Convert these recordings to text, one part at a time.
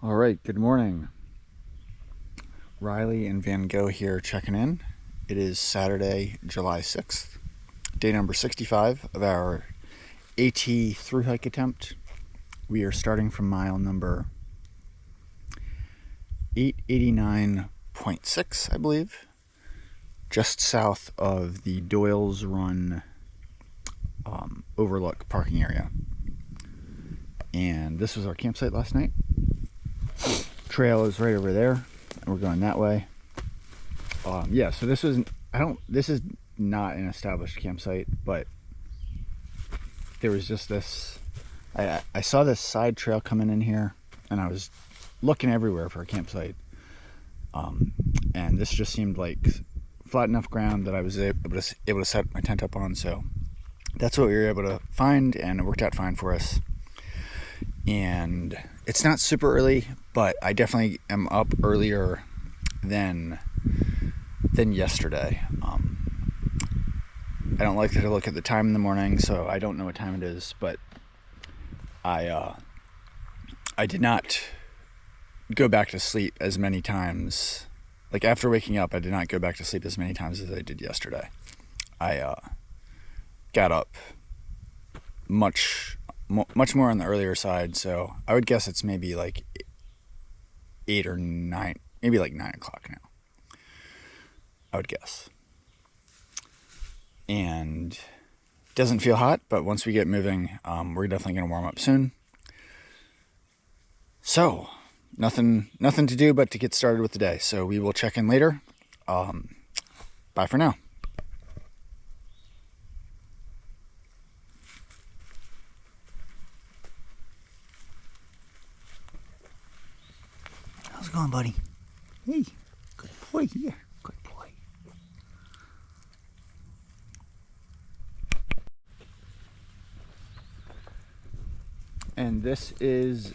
All right, good morning. Riley and Van Gogh here checking in. It is Saturday, July 6th, day number 65 of our AT thru hike attempt. We are starting from mile number 889.6, I believe, just south of the Doyle's Run overlook parking area. And this was our campsite last night. Trail is right over there, and we're going that way. Yeah, so this is not an established campsite, but there was just this, I saw this side trail coming in here, and I was looking everywhere for a campsite, and this just seemed like flat enough ground that I was able to set my tent up on. So that's what we were able to find, and it worked out fine for us. And it's not super early, but I definitely am up earlier than yesterday. I don't like to look at the time in the morning, so I don't know what time it is, but I did not go back to sleep as many times. Like, after waking up, I did not go back to sleep as many times as I did yesterday. I got up much more on the earlier side, so I would guess it's maybe like 8 or 9, maybe like 9 o'clock now, I would guess. And it doesn't feel hot, but once we get moving, we're definitely going to warm up soon. So nothing to do but to get started with the day. So we will check in later. Bye for now. How's it going, buddy? Hey, good boy here. Good boy. And this is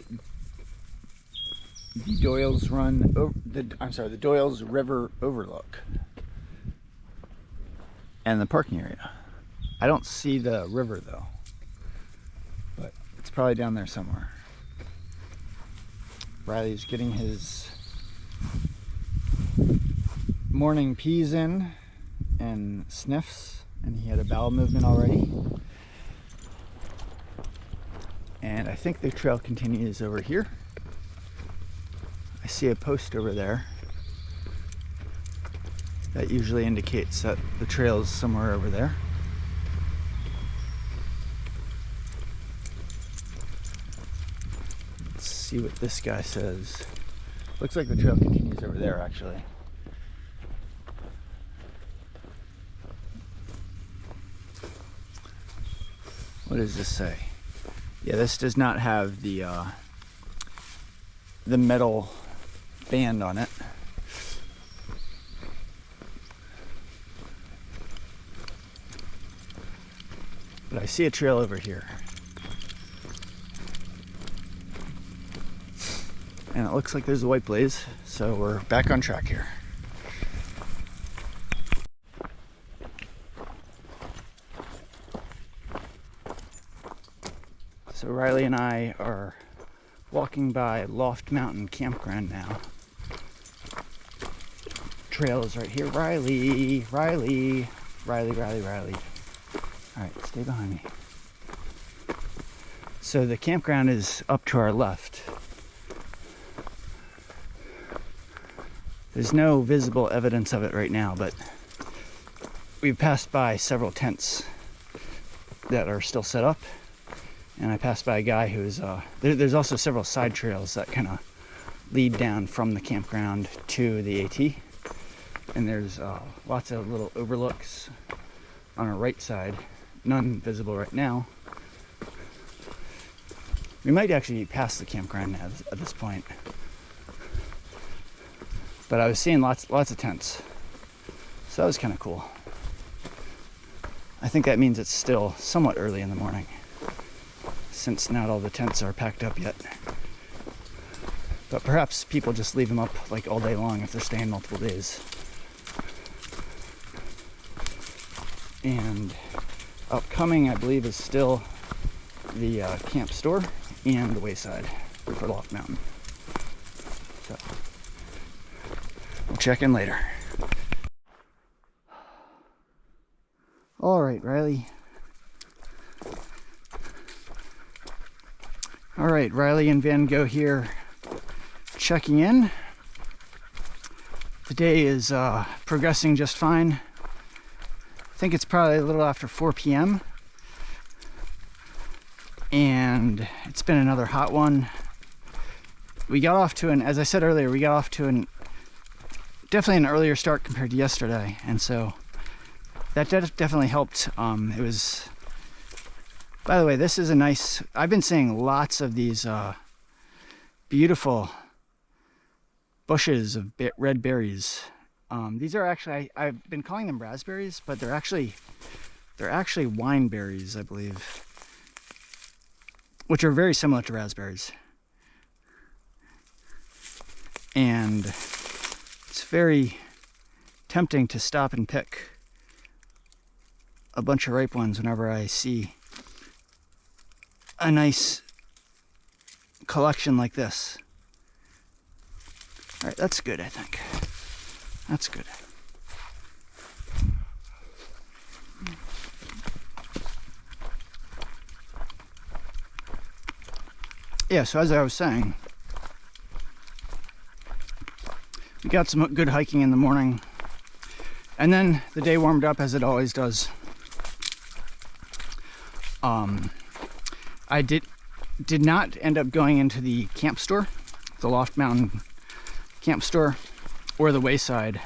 the Doyle's Run, the Doyle's River overlook. And the parking area. I don't see the river though, but it's probably down there somewhere. Riley's getting his morning peas in and sniffs, and he had a bowel movement already. And I think the trail continues over here. I see a post over there that usually indicates that the trail is somewhere over there. Let's see what this guy says. Looks like the trail continues over there, actually. What does this say? Yeah, this does not have the metal band on it. But I see a trail over here. And it looks like there's a white blaze, so we're back on track here. So Riley and I are walking by Loft Mountain Campground now. Trail is right here. Riley. All right, stay behind me. So the campground is up to our left. There's no visible evidence of it right now, but we've passed by several tents that are still set up. And I passed by a guy who's, there's also several side trails that kind of lead down from the campground to the AT. And there's lots of little overlooks on our right side, none visible right now. We might actually be past the campground now at this point. But I was seeing lots of tents. So that was kind of cool. I think that means it's still somewhat early in the morning, since not all the tents are packed up yet. But perhaps people just leave them up like all day long if they're staying multiple days. And upcoming, I believe, is still the camp store and the wayside for Loft Mountain. So we'll check in later. All right, Riley. All right, Riley and Van Gogh here, checking in. The day is progressing just fine. I think it's probably a little after 4 p.m. and it's been another hot one. We got off to as I said earlier, we got off to definitely an earlier start compared to yesterday, and so that definitely helped. It was, by the way, this is a nice, I've been seeing lots of these beautiful bushes of red berries. These are actually, I've been calling them raspberries, but they're actually wine berries, I believe, which are very similar to raspberries. And it's very tempting to stop and pick a bunch of ripe ones whenever I see a nice collection like this. All right, that's good, I think. That's good. Yeah, so as I was saying, we got some good hiking in the morning, and then the day warmed up as it always does. I did not end up going into the camp store, the Loft Mountain camp store, or the Wayside.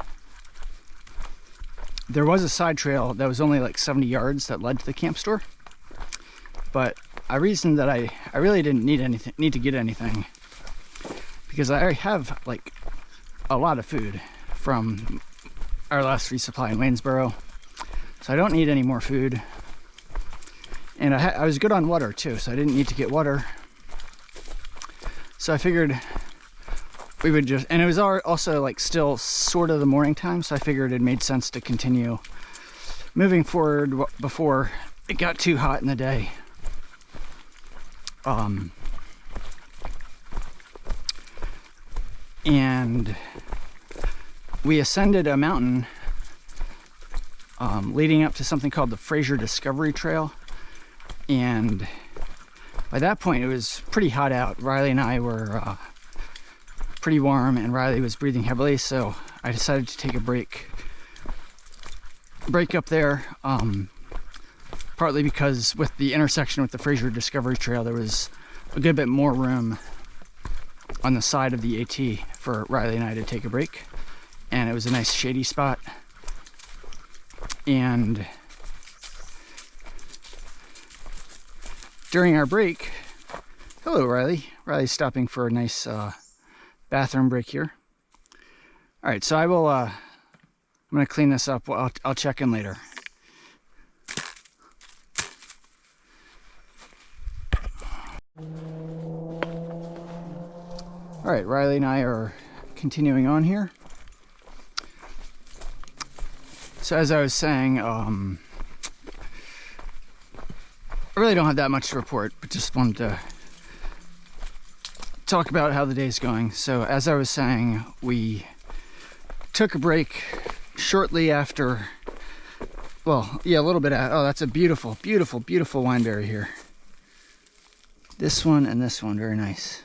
There was a side trail that was only like 70 yards that led to the camp store, but I reasoned that I really didn't need to get anything, because I have like a lot of food from our last resupply in Waynesboro, so I don't need any more food. And I was good on water too, so I didn't need to get water. So I figured we would just, and it was also like still sort of the morning time, so I figured it made sense to continue moving forward before it got too hot in the day. And we ascended a mountain leading up to something called the Fraser Discovery Trail. And by that point, it was pretty hot out. Riley and I were pretty warm, and Riley was breathing heavily, so I decided to take a break up there, partly because with the intersection with the Fraser Discovery Trail, there was a good bit more room on the side of the AT for Riley and I to take a break, and it was a nice shady spot. And during our break, hello Riley. Riley's stopping for a nice bathroom break here. All right, so I will, I'm gonna clean this up. I'll check in later. All right, Riley and I are continuing on here. So as I was saying, I really don't have that much to report, but just wanted to talk about how the day's going. So as I was saying, we took a break shortly after, well, yeah, a little bit after. Oh, that's a beautiful, beautiful, beautiful wineberry here. This one and this one, very nice.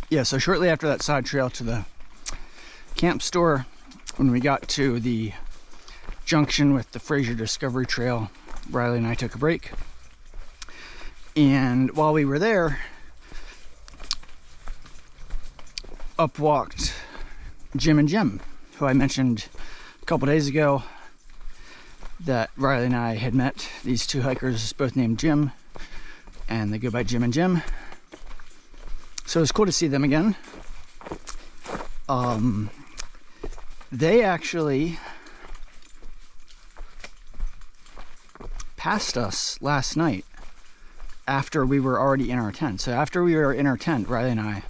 Yeah, so shortly after that side trail to the camp store, when we got to the junction with the Fraser Discovery Trail, Riley and I took a break. And while we were there, up walked Jim and Jim, who I mentioned a couple days ago that Riley and I had met. These two hikers, both named Jim, and they go by Jim and Jim. So it was cool to see them again. They actually passed us last night after we were already in our tent. So after we were in our tent, Riley and I,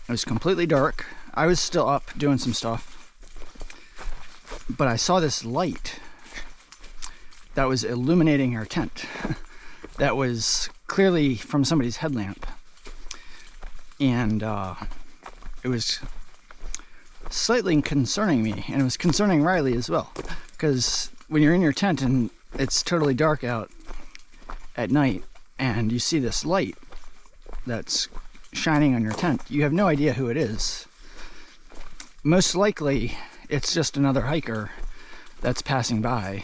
it was completely dark. I was still up doing some stuff, but I saw this light that was illuminating our tent. That was clearly from somebody's headlamp. And it was slightly concerning me, and it was concerning Riley as well, because when you're in your tent and it's totally dark out at night and you see this light that's shining on your tent, you have no idea who it is. Most likely it's just another hiker that's passing by,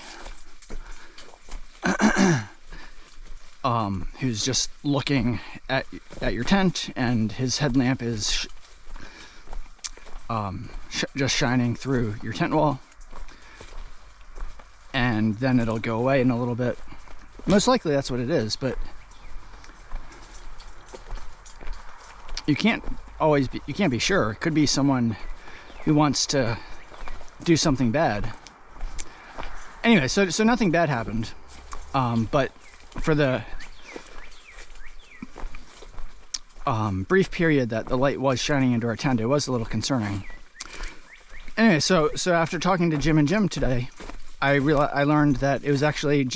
who's just looking at your tent, and his headlamp is just shining through your tent wall, and then it'll go away in a little bit. Most likely that's what it is, but you can't be sure. It could be someone who wants to do something bad. Anyway, so nothing bad happened, but for the brief period that the light was shining into our tent, it was a little concerning. Anyway, so after talking to Jim and Jim today, I learned that it was actually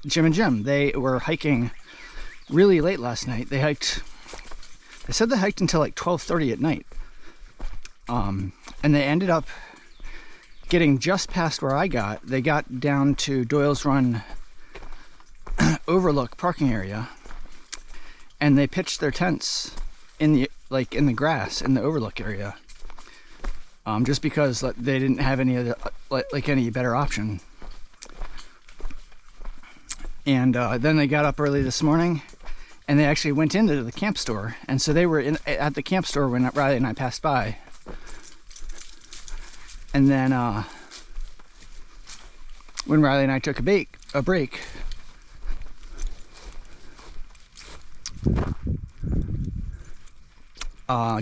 Jim and Jim. They were hiking really late last night. They said they hiked until like 12:30 at night, and they ended up getting just past where I got. They got down to Doyle's Run Overlook parking area, and they pitched their tents in the grass in the overlook area, just because they didn't have any other any better option. And then they got up early this morning, and they actually went into the camp store, and so they were at the camp store when Riley and I passed by. And then when Riley and I took a break,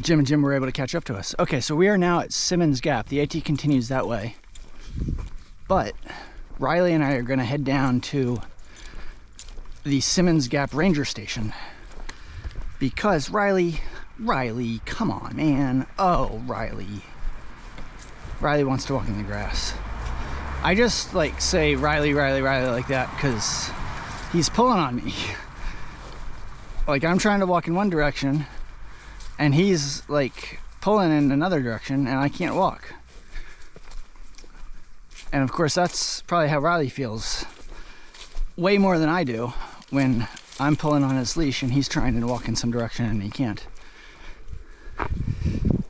Jim and Jim were able to catch up to us. Okay, so we are now at Simmons Gap. The AT continues that way, but Riley and I are going to head down to the Simmons Gap Ranger Station, because Riley, come on, man. Oh, Riley wants to walk in the grass. I just say Riley like that because he's pulling on me. I'm trying to walk in one direction, and he's pulling in another direction, and I can't walk. And of course, that's probably how Riley feels, way more than I do, when I'm pulling on his leash and he's trying to walk in some direction and he can't.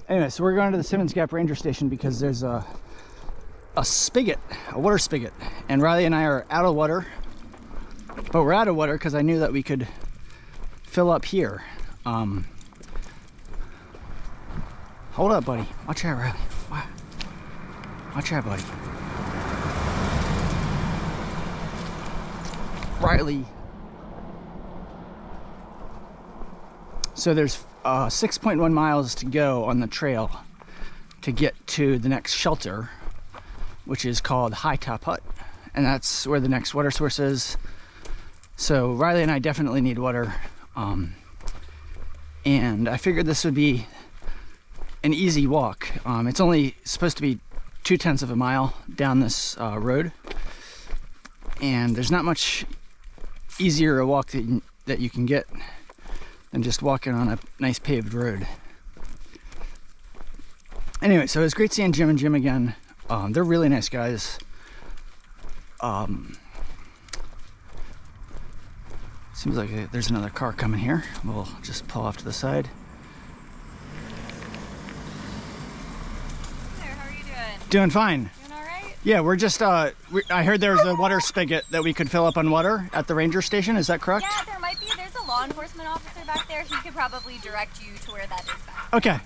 Anyway, so we're going to the Simmons Gap Ranger Station because there's a water spigot, and Riley and I are out of water, but we're out of water because I knew that we could fill up here. Hold up, buddy. Watch out, Riley. Watch out, buddy. Riley. So there's 6.1 miles to go on the trail to get to the next shelter, which is called High Top Hut, and that's where the next water source is. So Riley and I definitely need water, and I figured this would be an easy walk. It's only supposed to be 0.2 of a mile down this road, and there's not much easier a walk that you can get than just walking on a nice paved road. Anyway, so it was great seeing Jim and Jim again. They're really nice guys. Seems like there's another car coming here. We'll just pull off to the side. Hey there, how are you doing? Doing fine. Doing all right? Yeah, we're just, I heard there's a water spigot that we could fill up on water at the ranger station. Is that correct? Yeah, there might be. There's a law enforcement officer back there. He could probably direct you to where that is back. Okay,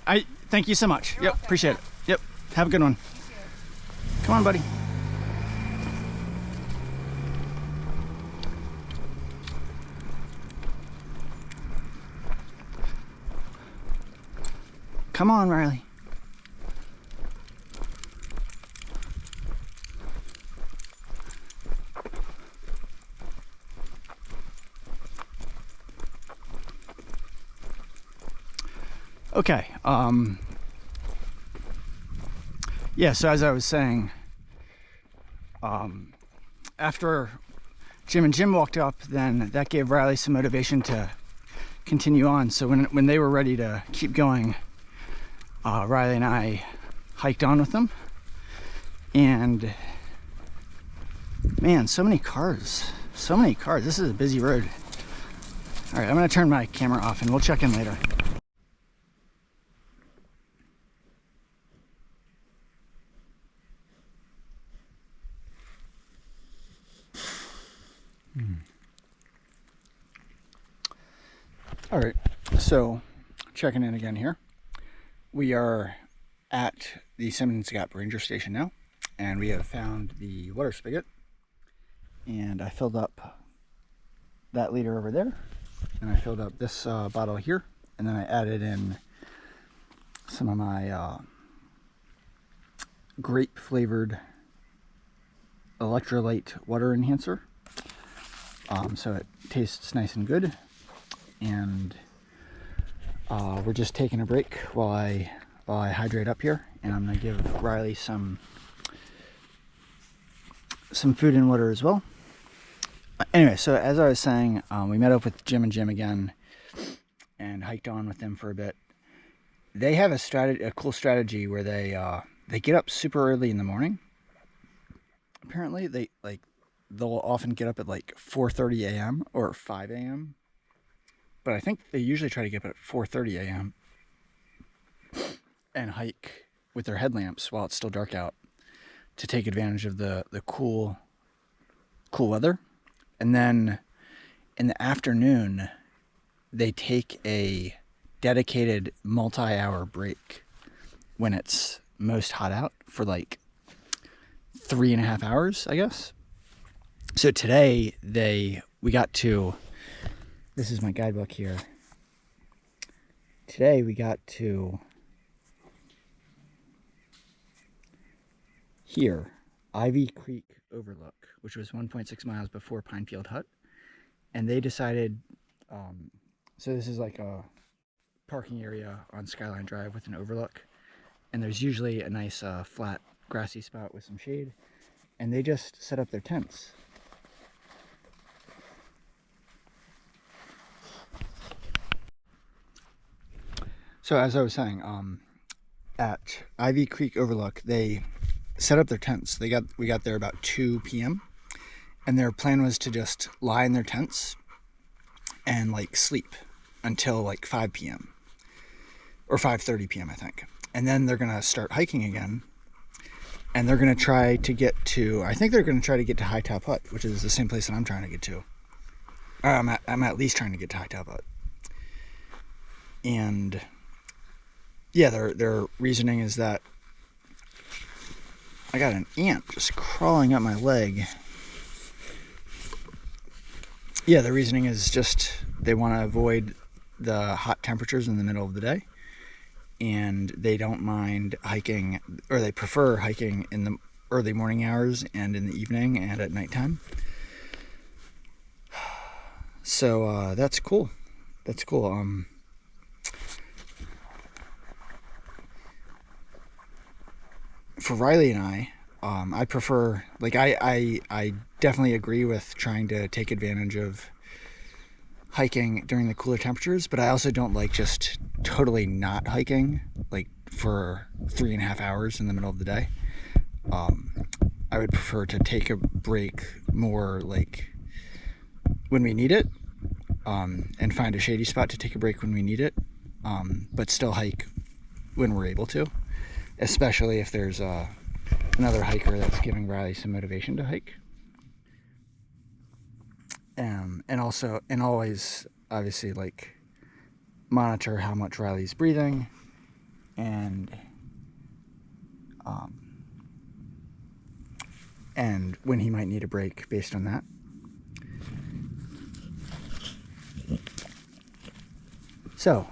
thank you so much. You're Yep, welcome. appreciate it. Yep, have a good one. You too. Come on, buddy. Come on, Riley. Okay, yeah, so as I was saying, after Jim and Jim walked up, then that gave Riley some motivation to continue on. So when they were ready to keep going, Riley and I hiked on with them. And man, so many cars. This is a busy road. All right, I'm gonna turn my camera off and we'll check in later. All right, so checking in again here. We are at the Simmons Gap Ranger Station now, and we have found the water spigot. And I filled up that liter over there, and I filled up this bottle here, and then I added in some of my grape flavored electrolyte water enhancer, so it tastes nice and good. And we're just taking a break while I hydrate up here, and I'm gonna give Riley some food and water as well. Anyway, so as I was saying, we met up with Jim and Jim again and hiked on with them for a bit. They have a cool strategy where they get up super early in the morning. Apparently, they'll often get up at like 4:30 a.m. or 5 a.m. But I think they usually try to get up at 4:30 a.m. and hike with their headlamps while it's still dark out to take advantage of the cool weather. And then in the afternoon, they take a dedicated multi-hour break when it's most hot out for like 3.5 hours, I guess. So today we got to, this is my guidebook here. Today we got to here, Ivy Creek Overlook, which was 1.6 miles before Pinefield Hut. And they decided, so this is like a parking area on Skyline Drive with an overlook. And there's usually a nice flat grassy spot with some shade. And they just set up their tents. So as I was saying, at Ivy Creek Overlook, they set up their tents. We got there about 2 p.m. and their plan was to just lie in their tents and like sleep until like 5 p.m. or 5:30 p.m. I think. And then they're gonna start hiking again, and they're gonna try to get to, I think they're gonna try to get to High Top Hut, which is the same place that I'm trying to get to. Or I'm at least trying to get to High Top Hut. And yeah, their reasoning is that I got an ant just crawling up my leg. Yeah, the reasoning is just they want to avoid the hot temperatures in the middle of the day, and they don't mind hiking, or they prefer hiking in the early morning hours and in the evening and at nighttime. So that's cool. That's cool. For Riley and I prefer, like, I definitely agree with trying to take advantage of hiking during the cooler temperatures, but I also don't like just totally not hiking, like, for 3.5 hours in the middle of the day. I would prefer to take a break more, like, when we need it, and find a shady spot to take a break when we need it, but still hike when we're able to. Especially if there's another hiker that's giving Riley some motivation to hike. And always, obviously, like, monitor how much Riley's breathing, and when he might need a break based on that. So,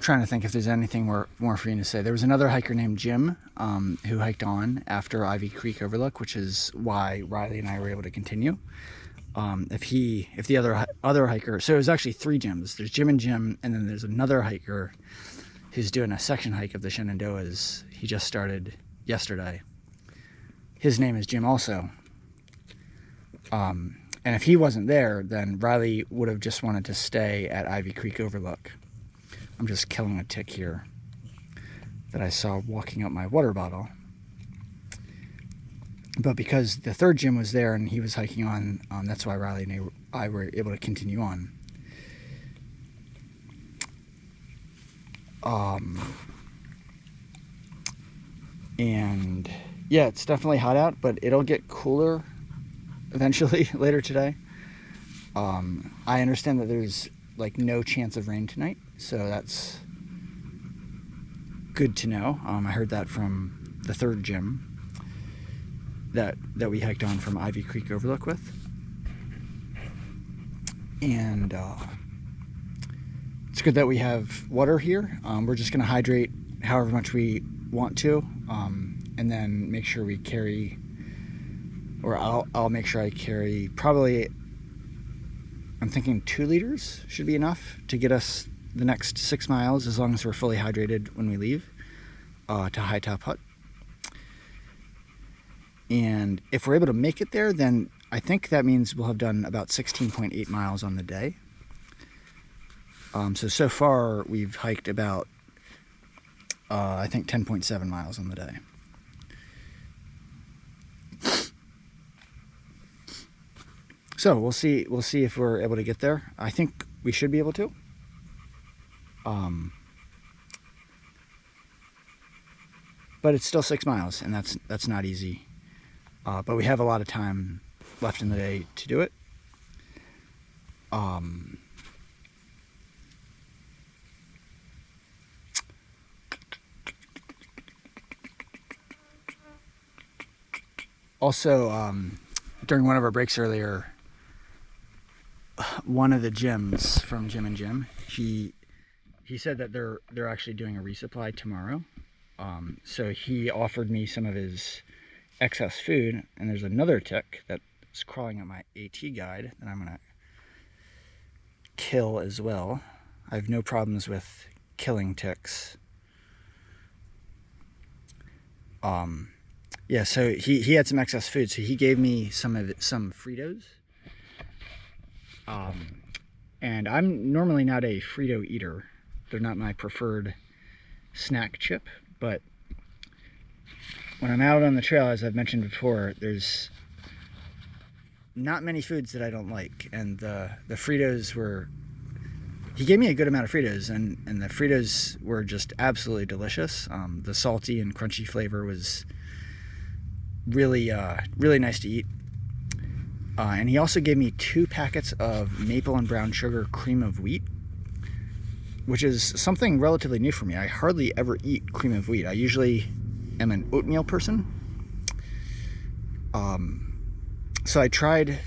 trying to think if there's anything more for you to say. There was another hiker named Jim who hiked on after Ivy Creek Overlook, which is why Riley and I were able to continue. If the other hiker, so it was actually 3 Jims. There's Jim and Jim, and then there's another hiker who's doing a section hike of the Shenandoahs. He just started yesterday. His name is Jim also. And if he wasn't there, then Riley would have just wanted to stay at Ivy Creek Overlook. I'm just killing a tick here that I saw walking up my water bottle. But because the third Jim was there and he was hiking on, that's why Riley and I were able to continue on. And yeah, it's definitely hot out, but it'll get cooler eventually later today. I understand that there's like no chance of rain tonight, so that's good to know. I heard that from the third Jim that we hiked on from Ivy Creek Overlook with. And it's good that we have water here. We're just going to hydrate however much we want to, and then make sure we carry, or I'll make sure I carry probably, I'm thinking 2 liters should be enough to get us the next 6 miles, as long as we're fully hydrated when we leave to High Top Hut. And if we're able to make it there, then I think that means we'll have done about 16.8 miles on the day. So far we've hiked about, I think 10.7 miles on the day. So we'll see if we're able to get there. I think we should be able to. But it's still 6 miles, and that's not easy. But we have a lot of time left in the day to do it. Also, during one of our breaks earlier, one of the gyms from Jim and Jim, he said that they're actually doing a resupply tomorrow. So he offered me some of his excess food, and there's another tick that's crawling on my AT guide that I'm gonna kill as well. I have no problems with killing ticks. Yeah, so he had some excess food, so he gave me some Fritos. And I'm normally not a Frito eater. They're not my preferred snack chip, but when I'm out on the trail, as I've mentioned before, there's not many foods that I don't like, and the Fritos were, he gave me a good amount of Fritos, and the Fritos were just absolutely delicious. The salty and crunchy flavor was really nice to eat. And he also gave me 2 packets of maple and brown sugar cream of wheat, which is something relatively new for me. I hardly ever eat cream of wheat. I usually am an oatmeal person. So I tried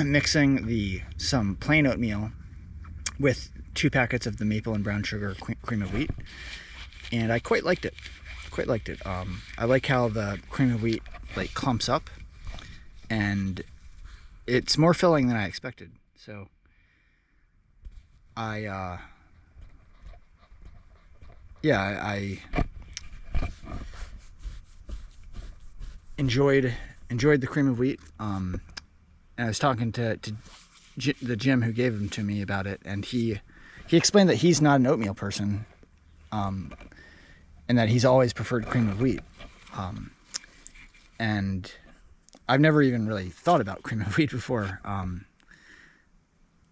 mixing some plain oatmeal with 2 packets of the maple and brown sugar cream of wheat, and I quite liked it. I like how the cream of wheat like clumps up, and it's more filling than I expected. So I enjoyed the cream of wheat. And I was talking to the Jim who gave them to me about it, and he explained that he's not an oatmeal person, and that he's always preferred cream of wheat. And I've never even really thought about cream of wheat before.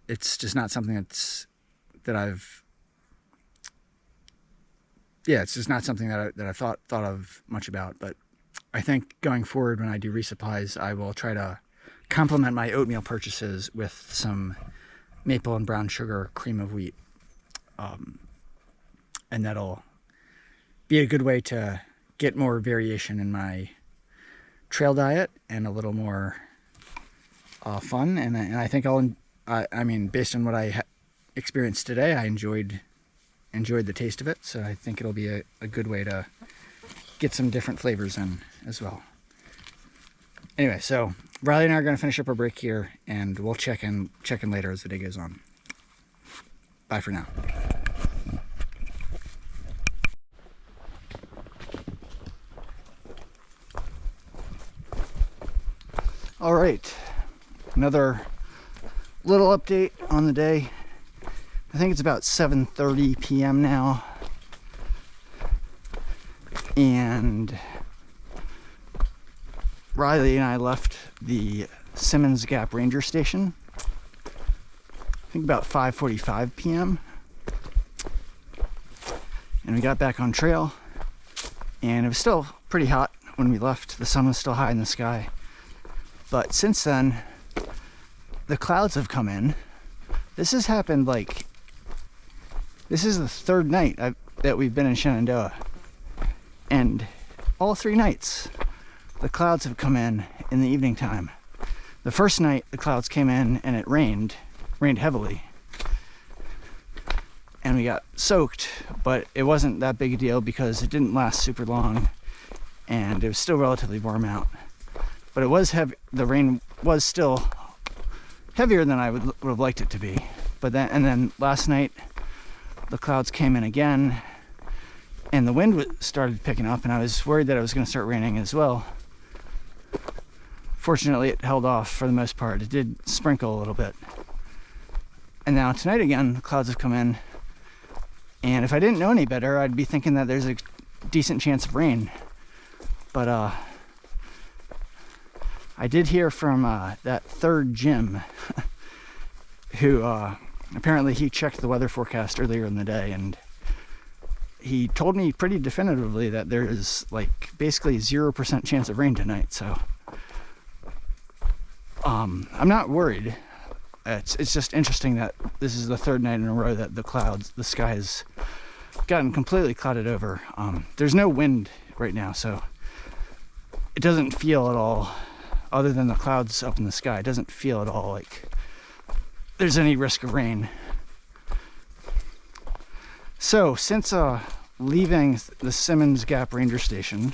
It's just not something it's just not something that I've thought of much about. But I think going forward, when I do resupplies, I will try to complement my oatmeal purchases with some maple and brown sugar cream of wheat. And that'll be a good way to get more variation in my trail diet and a little more fun. And I think I mean, based on what I experienced today, I enjoyed the taste of it. So I think it'll be a good way to get some different flavors in as well. Anyway, so Riley and I are going to finish up our break here, and we'll check in later as the day goes on. Bye for now. All right, another little update on the day. I think it's about 7:30 p.m. now, and Riley and I left the Simmons Gap Ranger Station, I think about 5:45 p.m. and we got back on trail, and it was still pretty hot when we left. The sun was still high in the sky, but since then the clouds have come in. This has happened, like, this is the third night that we've been in Shenandoah, and all 3 nights the clouds have come in the evening time. The first night the clouds came in and it rained heavily, and we got soaked, but it wasn't that big a deal because it didn't last super long and it was still relatively warm out. But it was heavy. The rain was still heavier than I would have liked it to be. But then last night the clouds came in again and the wind started picking up, and I was worried that it was going to start raining as well. Fortunately, it held off for the most part. It did sprinkle a little bit. And now tonight again, the clouds have come in, and if I didn't know any better, I'd be thinking that there's a decent chance of rain. But I did hear from that third Jim, who apparently he checked the weather forecast earlier in the day, and he told me pretty definitively that there is, like, basically 0% chance of rain tonight. So I'm not worried. It's just interesting that this is the third night in a row that the sky has gotten completely clouded over. There's no wind right now, so it doesn't feel at all, other than the clouds up in the sky, it doesn't feel at all like there's any risk of rain. So since leaving the Simmons Gap Ranger Station,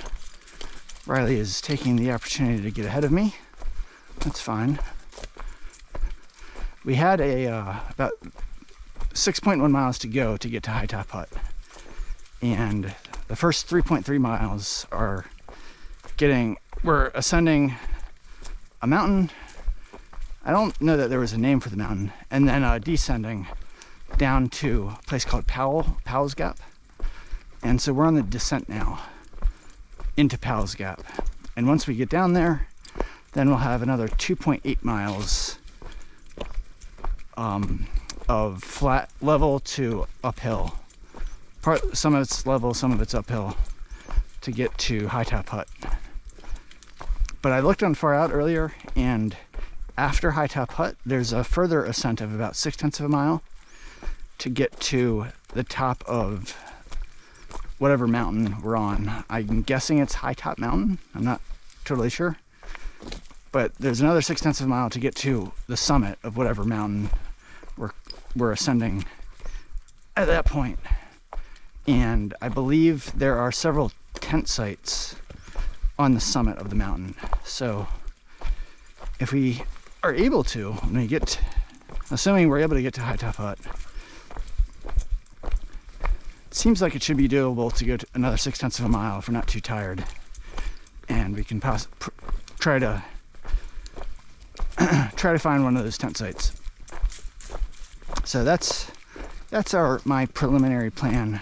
Riley is taking the opportunity to get ahead of me. That's fine. We had about 6.1 miles to go to get to High Top Hut, and the first 3.3 miles we're ascending a mountain. I don't know that there was a name for the mountain, and then descending down to a place called Powell's Gap. And so we're on the descent now into Powell's Gap, and once we get down there, then we'll have another 2.8 miles of flat level to uphill. Some of it's level, some of it's uphill to get to High Top Hut. But I looked on Far Out earlier, and after High Top Hut, there's a further ascent of about 0.6 miles to get to the top of whatever mountain we're on. I'm guessing it's High Top Mountain. I'm not totally sure. But there's another 0.6 miles to get to the summit of whatever mountain we're ascending at that point. And I believe there are several tent sites on the summit of the mountain. So if we are able to, assuming we're able to get to High Top Hut, it seems like it should be doable to go to another 0.6 miles if we're not too tired, and we can try to find one of those tent sites. So that's my preliminary plan.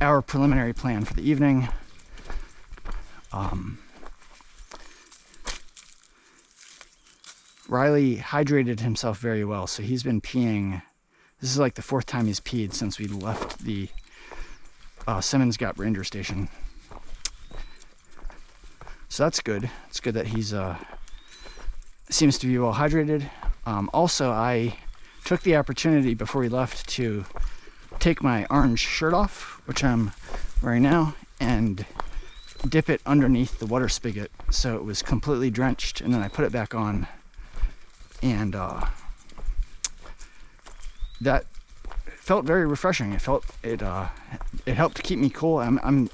Our preliminary plan for the evening. Riley hydrated himself very well, so he's been peeing. This is like the 4th time he's peed since we left the Simmons Gap Ranger Station. So that's good. It's good that he's seems to be well hydrated. Also, I took the opportunity before we left to take my orange shirt off, which I'm wearing now, and dip it underneath the water spigot so it was completely drenched, and then I put it back on, and that felt very refreshing. It helped keep me cool.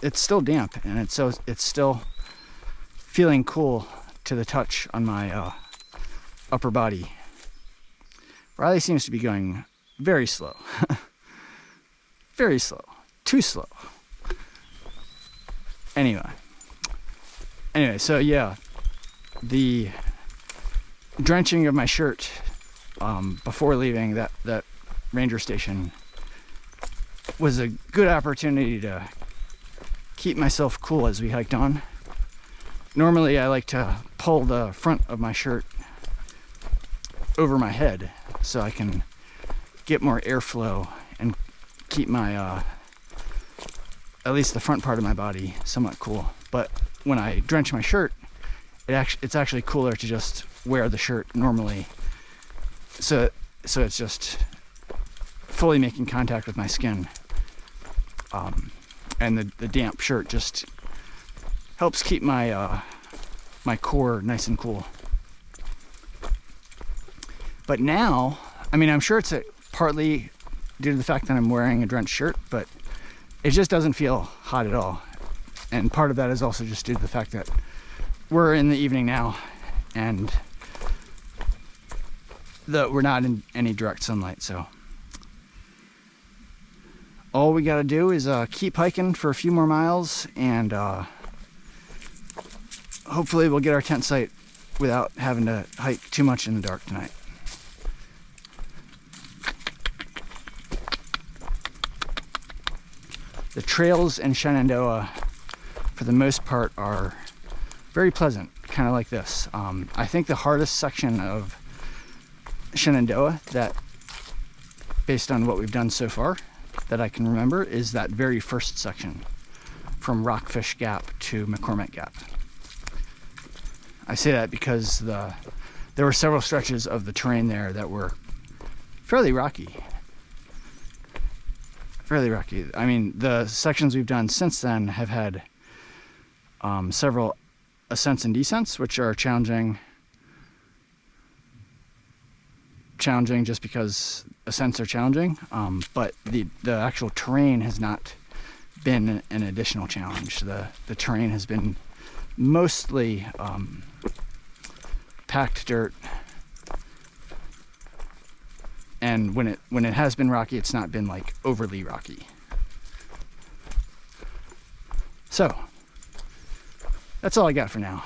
It's still damp, and it's still feeling cool to the touch on my upper body. Riley seems to be going very slow. Very slow. Too slow. Anyway, so yeah, the drenching of my shirt before leaving that ranger station was a good opportunity to keep myself cool as we hiked on. Normally I like to pull the front of my shirt over my head so I can get more airflow and keep my at least the front part of my body somewhat cool. But when I drench my shirt, it's actually cooler to just wear the shirt normally, so it's just fully making contact with my skin, and the damp shirt just helps keep my my core nice and cool. But now, I mean, I'm sure it's partly due to the fact that I'm wearing a drenched shirt, but it just doesn't feel hot at all. And part of that is also just due to the fact that we're in the evening now, and we're not in any direct sunlight. So all we got to do is keep hiking for a few more miles, and hopefully we'll get our tent site without having to hike too much in the dark tonight. The trails in Shenandoah, for the most part, are very pleasant, kind of like this. I think the hardest section of Shenandoah, that, based on what we've done so far, that I can remember, is that very first section from Rockfish Gap to McCormick Gap. I say that because there were several stretches of the terrain there that were fairly rocky. Fairly rocky. I mean, the sections we've done since then have had several ascents and descents, which are challenging just because ascents are challenging, but the actual terrain has not been an additional challenge. The terrain has been mostly packed dirt, and when it has been rocky, it's not been like overly rocky. So that's all I got for now.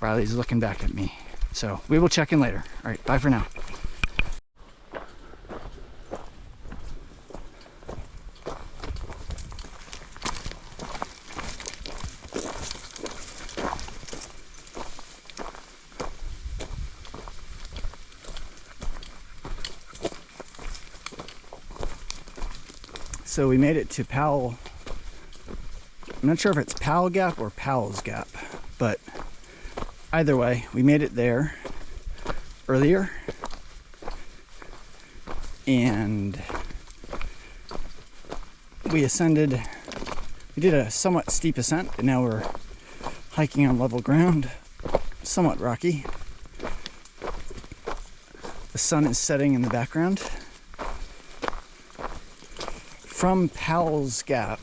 Riley's looking back at me, so we will check in later. All right, bye for now. So we made it to Powell. I'm not sure if it's Powell Gap or Powell's Gap, but either way, we made it there earlier, and we ascended. We did a somewhat steep ascent, and now we're hiking on level ground, somewhat rocky. The sun is setting in the background. From Powell's Gap,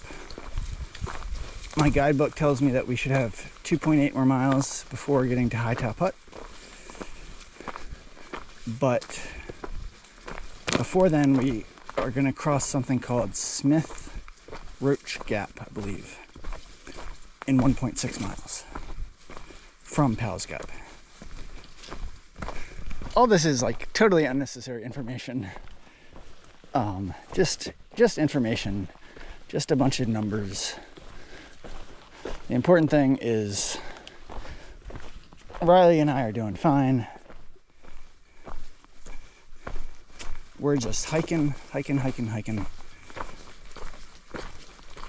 my guidebook tells me that we should have 2.8 more miles before getting to High Top Hut. But before then, we are going to cross something called Smith Roach Gap, I believe, in 1.6 miles from Powell's Gap. All this is like totally unnecessary information. Just information, just a bunch of numbers. The important thing is Riley and I are doing fine. We're just hiking.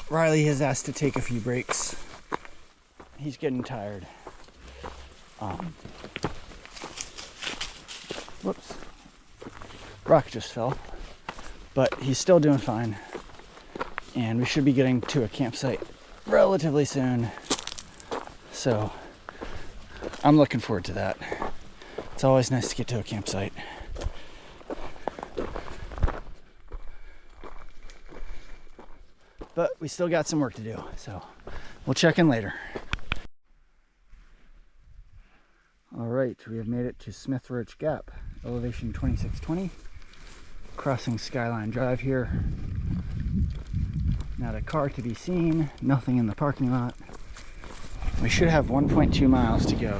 Riley has asked to take a few breaks. He's getting tired. Whoops. Rock just fell. But he's still doing fine. And we should be getting to a campsite relatively soon. So I'm looking forward to that. It's always nice to get to a campsite. But we still got some work to do, so we'll check in later. All right, we have made it to Smith Roach Gap, elevation 2620. Crossing Skyline Drive here. Not a car to be seen, nothing in the parking lot. We should have 1.2 miles to go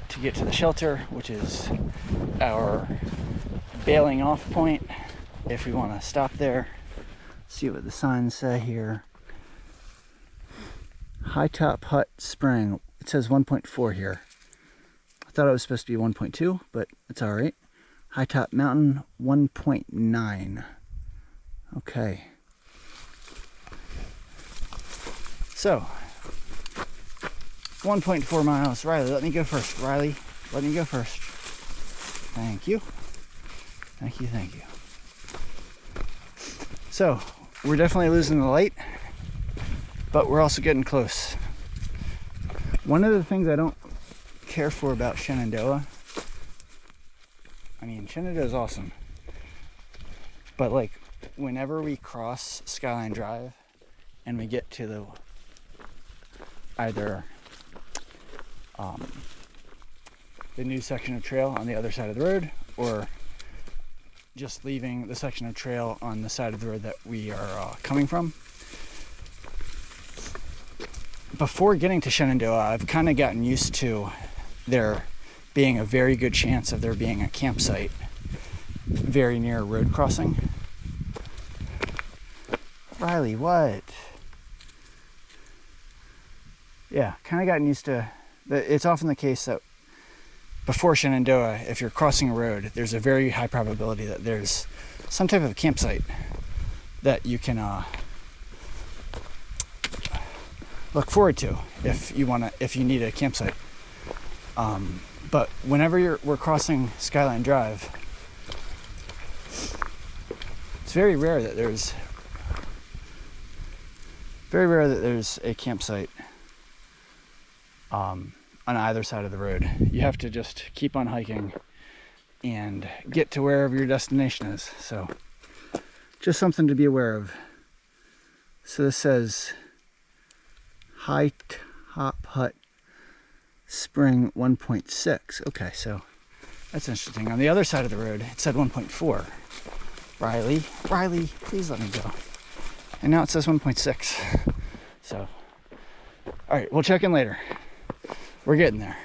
to get to the shelter, which is our bailing off point if we want to stop there. See what the signs say here. High Top Hut Spring. It says 1.4 here. I thought it was supposed to be 1.2, but it's all right. High Top Mountain 1.9. Okay. So 1.4 miles. Riley, let me go first. Riley, let me go first. Thank you. Thank you, thank you. So, we're definitely losing the light, but we're also getting close. One of the things I don't care for about Shenandoah, I mean, Shenandoah is awesome, but like, whenever we cross Skyline Drive and we get to the either the new section of trail on the other side of the road, or just leaving the section of trail on the side of the road that we are coming from. Before getting to Shenandoah, I've kind of gotten used to there being a very good chance of there being a campsite very near a road crossing. Riley, what? Yeah, kind of gotten used to. It's often the case that before Shenandoah, if you're crossing a road, there's a very high probability that there's some type of campsite that you can look forward to if you need a campsite. But whenever we're crossing Skyline Drive, it's very rare that there's a campsite on either side of the road. You have to just keep on hiking and get to wherever your destination is. So just something to be aware of. So this says High Top Hut Spring 1.6. Okay, so that's interesting. On the other side of the road, it said 1.4. Riley, please let me go. And now it says 1.6. So, all right, we'll check in later. We're getting there.